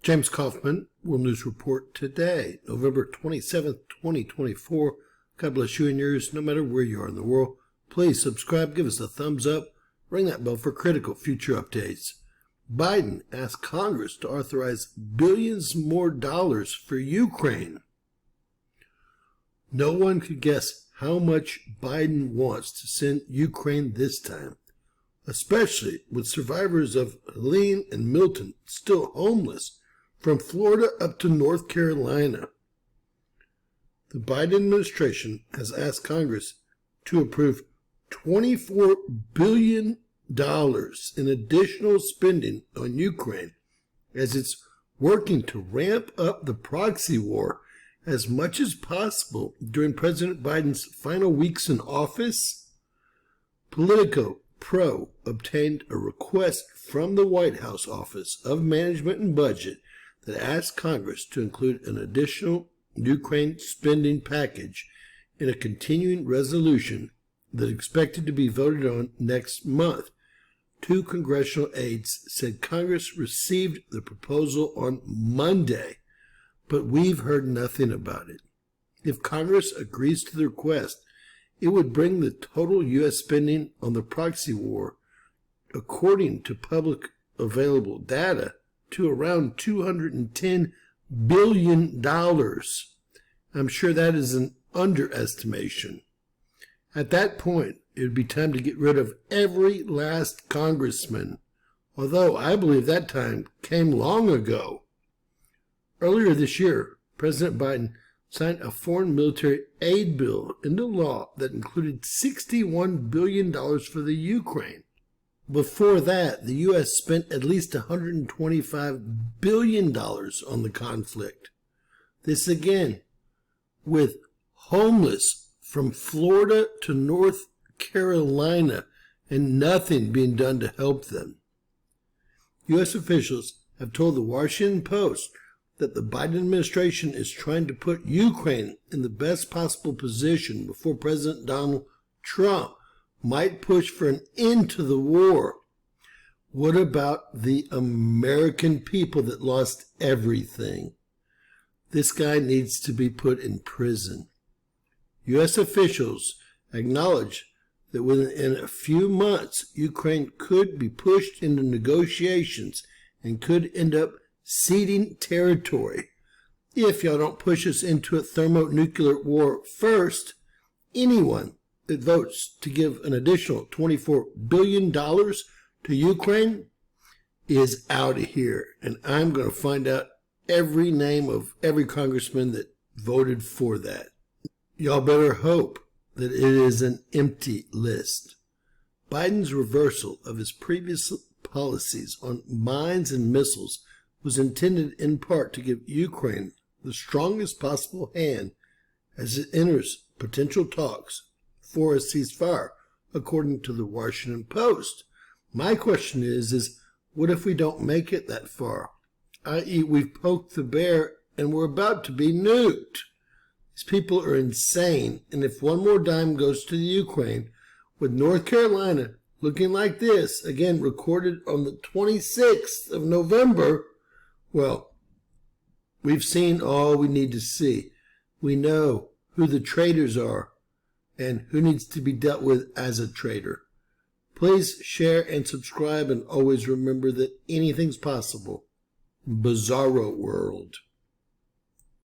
James Kaufman, World News Report today, November 27th, 2024. God bless you and yours, no matter where you are in the world. Please subscribe, give us a thumbs up, ring that bell for critical future updates. Biden asked Congress to authorize billions more dollars for Ukraine. No one could guess how much Biden wants to send Ukraine this time, especially with survivors of Helene and Milton still homeless from Florida up to North Carolina. The Biden administration has asked Congress to approve $24 billion in additional spending on Ukraine as it's working to ramp up the proxy war as much as possible during President Biden's final weeks in office. Politico Pro obtained a request from the White House Office of Management and Budget that asked Congress to include an additional Ukraine spending package in a continuing resolution that is expected to be voted on next month. Two congressional aides said Congress received the proposal on Monday, but we've heard nothing about it. If Congress agrees to the request, it would bring the total U.S. spending on the proxy war, according to public available data, to around $210 billion. I'm sure that is an underestimation. At that point, it would be time to get rid of every last congressman, although I believe that time came long ago. Earlier this year, President Biden signed a foreign military aid bill into law that included $61 billion for the Ukraine. Before that, the U.S. spent at least $125 billion on the conflict. This again, with homeless from Florida to North Carolina and nothing being done to help them. U.S. officials have told the Washington Post that the Biden administration is trying to put Ukraine in the best possible position before President Donald Trump might push for an end to the war. What about the American people that lost everything? This guy needs to be put in prison. U.S. officials acknowledge that within a few months, Ukraine could be pushed into negotiations and could end up ceding territory. If y'all don't push us into a thermonuclear war first, anyone that votes to give an additional $24 billion to Ukraine is out of here. And I'm going to find out every name of every congressman that voted for that. Y'all better hope that it is an empty list. Biden's reversal of his previous policies on mines and missiles was intended in part to give Ukraine the strongest possible hand as it enters potential talks for a ceasefire, according to the Washington Post. My question is what if we don't make it that far? I.e., we've poked the bear and we're about to be nuked. These people are insane, and if one more dime goes to the Ukraine, with North Carolina looking like this, again recorded on the 26th of November, well, we've seen all we need to see. We know who the traitors are and who needs to be dealt with as a traitor. Please share and subscribe, and always remember that anything's possible. Bizarro world.